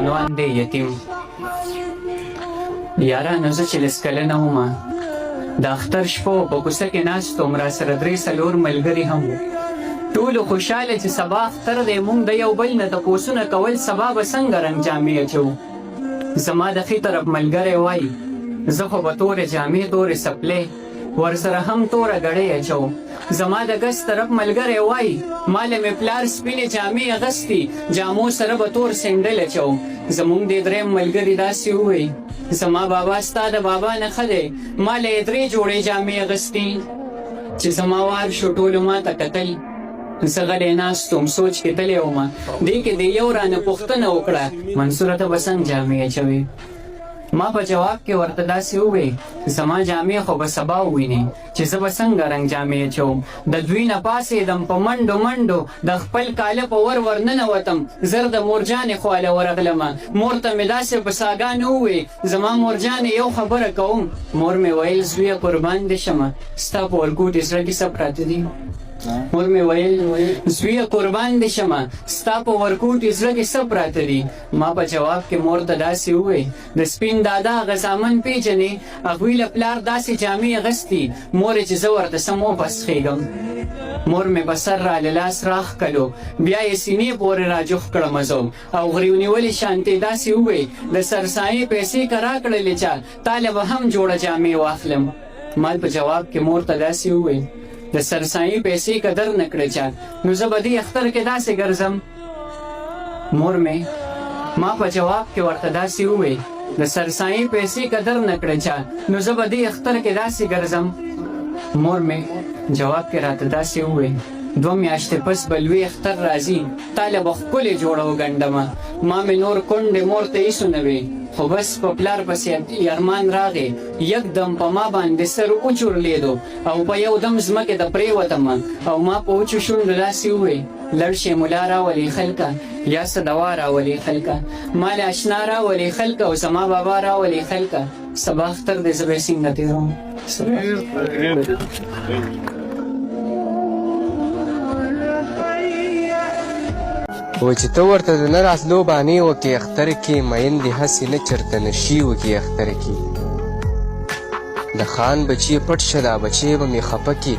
عنوان دی یتیم. یارانو زه چې لس کلنه ومه د اختر شپو په کوڅه کې ناست وم، راسره 3-4 ملګري هم وو. ټولو خوشحاله چې سبا اختر دی، موږ د یو بل نه تپوسونه کول سبا به څنګه رنګ جامې اچوو. زما د ښي طرف ملګری وایي زه خو به تورې جامې تورې څپلې ورسره هم توره ګړۍ اچوم. زما د ګس طرف ملګری وایي ما له مې پلار سپینې جامې اغوستي، جامو سره به تور سینډل اچوم. زموږ د درېیم ملګري داسې ووایي زما بابا ستا د بابا نه ښه دی، ما له یې 3 جوړې جامې اغوستي. چې زما وار شو ټولو ما ته کتل، زه غلی ناست وم سوچ کې تللی ومه. دې کې د یو رانه پوښتنه وکړه منصوره ته به څنګه جامې اچوې؟ ما په جواب کې ورته داسې وویل زما جامې خو به سبا ووینې چې زه به څنګه رنګ جامې اچوم. د دوی نه پاڅېدم په منډو منډو د خپل کاله په ور ننوتم، زر د مورجانې خواله ورغلمه. مور ته مې داسې په ساګانې وویل زما مورجانې یو خبره کوم. مور مې ویل زویه قربان دې شمه ستا په ورکوټې زړه کې څه پراته دي؟ مور مې ویل زویه قربان دې شمه ستا په ورکوټې زړه کې څه پراته دي؟ ما په جواب کې مور ته داسې وویل د سپین دادا هغه زامن پیژنې، هغوی له پلار داسې جامې اغوستي مورې چې زه ورته سم وپسخېږم. مور مې په سر را له لاس راښکلو، بیا یې سینې پورې راجوخ کړم زه او غریو نیولې شانتې داسې وویل د سرسایې پیسې که راکړلې چا تاله به هم جوړه جامې واخلم. ما په جواب کې مور ته داسې وویل د سرسایي پیسې که در نه کړې چا نو زه به دې اختر کې داسې ګرځم. مور مې ما په جواب کې ورته داسې وویل د سرسایي پیسې که در نه کړې چا نو زه به دې اختر کې داسې ګرځم. مور مې جواب کې راته داسې وویل 2 میاشتې پس به لوی اختر راځي، تاله به ښکلې جوړه وګنډمه. ما مې نور کونډې مور ته ایسو نه وې، خو بس په پلار پسې ارمان راغی، یکدم په ما باندې سر وچورلېدو او په یو دم ځمکې ته پرېوتمه او ما په وچو شونډو داسې وویل لړ شې ملا راولې خلکه یا څه دوا راولې خلکه، ما له اشنا راولې خلکه او زما بابا راولې خلکه. سبا اختر دی زه به یې څنګه تېروم؟ و چې ته ورته د نه راتلو بانې وکړې اختر کې، میندې هسې نه چېرته نشي وکړي اختر کې. د خان بچی پټ شه دا بچی به مې خفه کړي،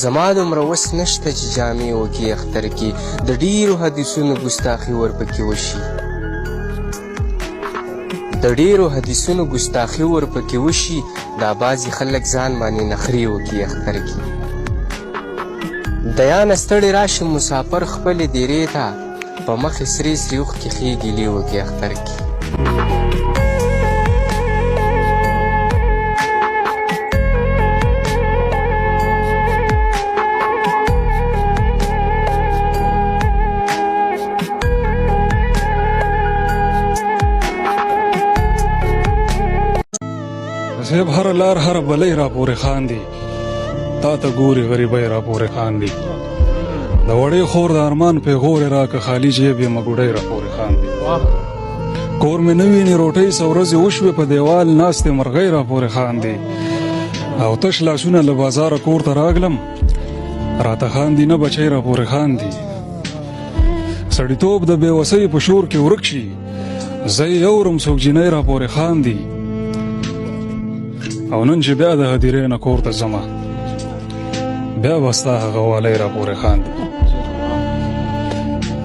زما دومره وس نشته چې جامې وکړي اختر کې. د ډېرو حدیثونو ګستاخي ورپکې وشي، د ډېرو حدیثونو ګستاخي ورپکې وشي، دا بعضې خلک ځان باندې نخرې وکړي اختر کې. د یا نه ستړی راشم مسافر خپلې دیرې ته، په مخې سرې سرې اوښکې ښې ګیلې وکړي اختر کې. صاحب هر لار هر بلۍ را پورې خاندي، تا ته ګوري غریبۍ را پورې خاندي. د وړې خور د ارمان پیغورې راکه خالي جیب یې مګوډۍ را پورې خاندي. کور مې نه ویني روټۍ څه ورځې وشوې په دیوال ناستې مرغۍ را پورې خاندي. او تش لاسونه له بازاره کور ته راغلم راته خاندي نه بچی را پورې خاندي. سړیتوب د بېوسۍ په شور کې ورک شي، زه یې اورم څوک جینۍ را پورې خاندي. او نن چې بیا د هدیرې نه کور ته ځمه بیا به ستا هغه والی را پورې خاندي.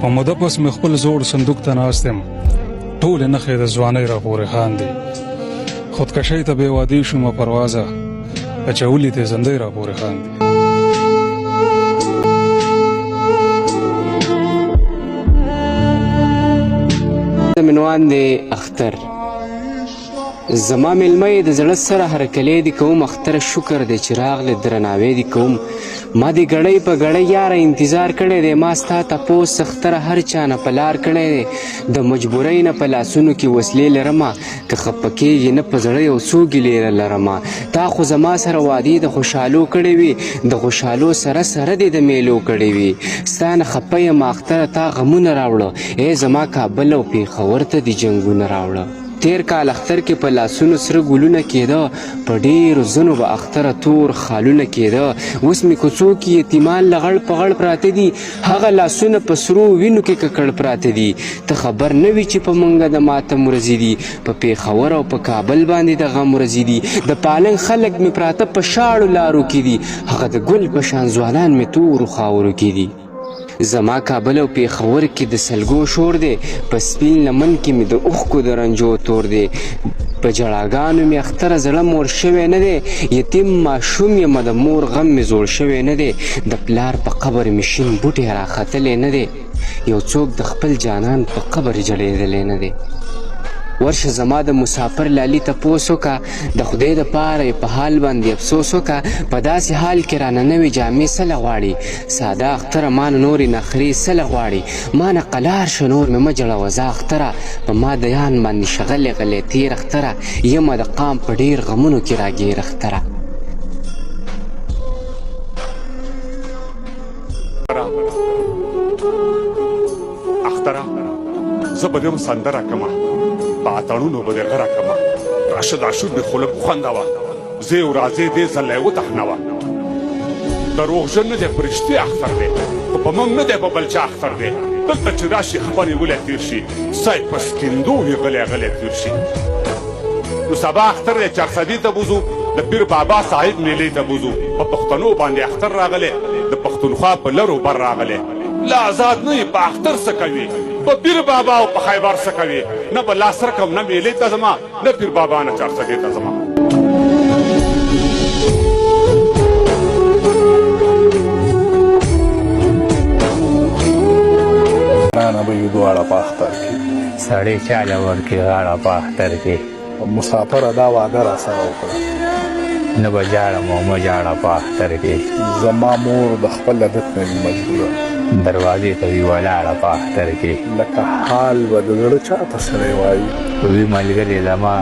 په موده پس مې خپل زوړ صندوق ته ناست یم، ټولې نښې د ځوانۍ را پورې خاندي. خودکشۍ ته بې وادي شومه پروازه، اچولي تېزندۍ را پورې خاندي. عنوان دی اختر. زما میلمه یې د زړه سره هرکلی دې کوم، اختر شکر دی چې راغلې درناوی دې کوم. ما دې ګړۍ په ګړۍ یاره انتظار کړی دی، ما ستا تپوس اختره هر چا نه په لار کړی دی. د مجبورۍ نه په لاسونو کې وسلې لرمه، که خفه کېږي نه په زړه یو څو ګیلې لرمه. تا خو زما سره وعدې د خوشحالو کړې وي، د خوشحالو سره سره دې د میلو کړې وي. ستا نه خفه یم اختره تا غمونه راوړه، ای زما کابل او پېښور ته دې جنګونه راوړه. تیر کال اختر کې په لاسونو سره ګلونه کېده، په ډېرو ځنو به اختره تور خالونه کېده. اوس مې کوڅو کې یتیمان له غړ په غړ پراته دي، هغه لاسونه په سرو وینو کې ککړ پراته دي. ته خبر نه وي چې په منګه د ماتم ورځې دي، په پېښور او په کابل باندې د غم ورځې دي. د پالنګ خلک مې پراته په شاړو لارو کې دي، هغه د ګل په شان ځوانان مې تورو خاورو کې دي. زما کابل او پېښور کې د سلګو شور دی، په سپین لمن کې مې د اوښکو د رنجو تور دی. په جړاګانو مې اختره زړه مور شوی نه دی، یتیم ماشوم یمه د مور غم مې زوړ شوی نه دی. د پلار په قبر مې شین بوټی راختلی نه دی، یو څوک د خپل جانان په قبر جړېدلی نه دی. ورشه زما د مسافر لالي تپوس وکړه، د خدای دپاره یې په حال باندې افسوس وکړه. په داسې حال کې رانه نوې جامې څه له غواړي، ساده اختره ما نه نورې نخرې څه له غواړي. ما نه قلار شه نور مې مه جړوه زه اختره، په ما د یان باندې شغلې غلې تېر اختره، یمه د قام په ډېر غمونو کې راګیر اختره. اختره زه به دې سندره کمه، په اتڼونو به دې غره کمه، راشد عاشور مې خو لږ وخوندوه، زه یو راځې دې ځل یې وتخنوه. دروغجن نه دی په رښتیا اختر دی، خو په موږ نه دی په بل چا اختر دی. دلته چې راشي خپه نیولی تېر شي، سای په سکندو وي غلی غلی تېر شي. نو سبا اختر دی چارسدي ته بوځو، د پیر بابا صاحب میلې ته بوځو. په پښتنو باندې اختر راغلی، د پښتونخوا په لرو بر راغلی. لا آزاد نه یې په اختر څه کوي، په پیر بابا او په خیبر څه کوي. نه به لاس رکم نه میلې ته ځمه، نه پیر بابا نه چارسدي ته ځمه. رانه به یو دواړه په اختر کې سړی چاله ورکړي غاړه په اختر کې، مسافره دا واده راسره وکړه. نه به جاړم او مه جاړه په اختر کې. زما مور د خپل عادت نه وي مجبوره، دروازې ته وي ولاړه په اختر کې. لکه حال به د زړه چاته سړی وایي. وي ملګرې زما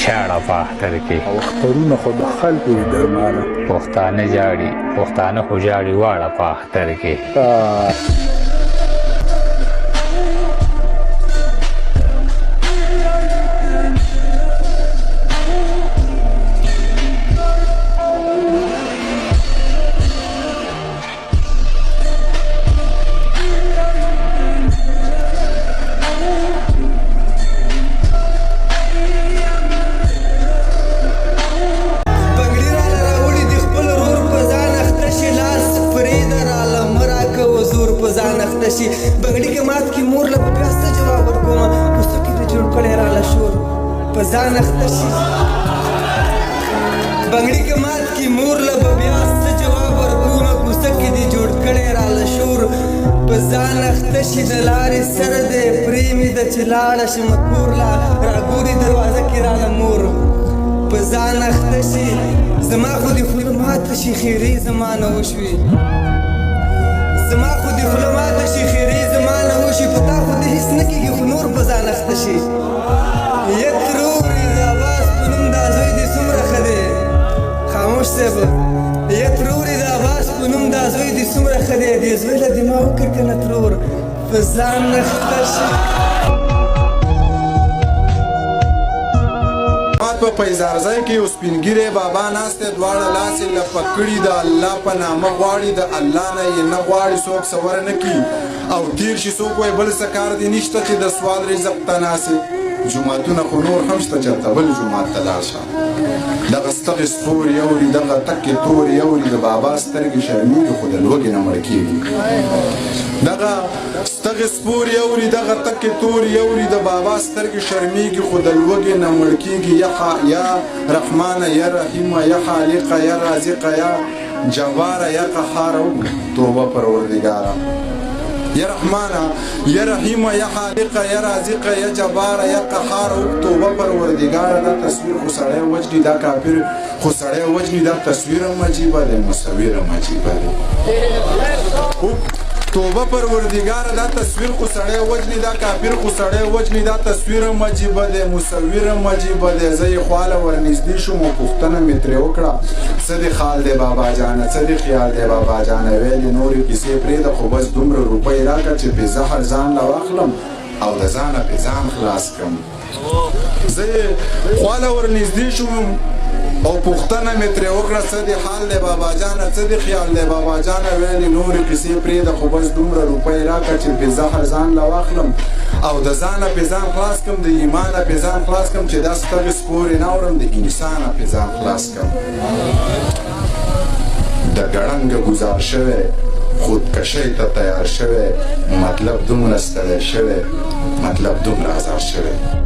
شاړه په اختر کې. او اخترونه خو د خلکو وي درمانه، پښتانه جاړي پښتانه خو جاړي واړه په اختر کې. بغړی کې مات کې مور له بیا څه جواب ورکوم، کوڅه کې د جوړ کړی راله شور په ځان اخته شي. بغړی کې مات کې مور له بیا څه جواب ورکوم، کوڅه کې د جوړ کړی راله شور په ځان اخته شي. د لارې سره د پریمې د چې لاړه شم کور لا راګوري دروازه کې راله مور په ځان اخته شي. زما خو د خوله ماته شي خیرې زما نه وشوي، زما خو د خوله ماته شي خیرې زما نه وشي. په تا خو د هېڅ نه کېږي خو نور په ځان اخته شي. یترورې د عباس په نوم دا زوی دې څومره ښه دی، خاموش صاحب. یترورې د عباس په نوم دا زوی دې څومره ښه دی، دې زوی له دې ما وکړ که نه ترور په ځان اخته شي. په پیزارځای کې یو سپینګیری بابا ناست دی، دواړه لاس یې لپه کړي، د الله په نامه غواړي، د الله نه یې نه غواړي څوک سوره نه کړي. او تیر شي څوک وایي بل څه کار دی نشته چې د سوال رزق ته ناسې. جوماتونه خو نور هم شته، چېرته بل جومات ته لاړ شه. دغه ستغې ستوري اوري، دغه تکې تورې اوري، د بابا سترګې شرمېږي خو د لوږې نه مړ کېږي. دغه ستغې سپورې اوري، دغه تکې تورې اوري، د بابا سترګې شرمېږي خو د لوږې نه مړ کېږي. یا رحمانه یا رحیمه یا خالقه یا رازقه یا جباره یا قهاره، توبه پروردګاره. یا رحمانه یا رحیمه یا خالقه یا رازقه یا جباره یا قهاره، توبه پروردګاره. دا تصویر خو سړی وجني، دا کافر خو سړی وجني، دا تصویر هم عجیبه دی، مصور هم عجیبه دی. توبه پروردګاره دا تصویر خو سړی وجني، دا کافر خو سړی وجني، دا تصویر هم عجیبه دی، مصور هم عجیبه دی. زه یې خواله ورنږدې شوم او پوښتنه مې ترې وکړه، څه دې خال دی بابا جانه، څه دې خیال دی بابا جانه. ویلې نورې کیسې پرېږده، خو بس دومره روپۍ راکړه چې بې زهر ځان له واخلم او د ځانه پې ځان خلاص کړم. زه یې خواله ورنږدې شوم او پوښتنه مې ترې وکړه څه دې حال دی بابا جانه څه دې خیال دی بابا جانه ویلې نورې کیسې پرېږده خو بس دومره روپۍ راکړه چې پې زهر ځان له واخلم او د ځانه پې ځان خلاص کړم د ایمانه پې ځان خلاص کړم چې داسې تغې سپورې نه اورم د انسانه پې ځان خلاص کړم د ګړنګه ګزار شوی خودکشۍ ته تیار شوی مطلب دومره ستړی شوی مطلب دومره ازار شوی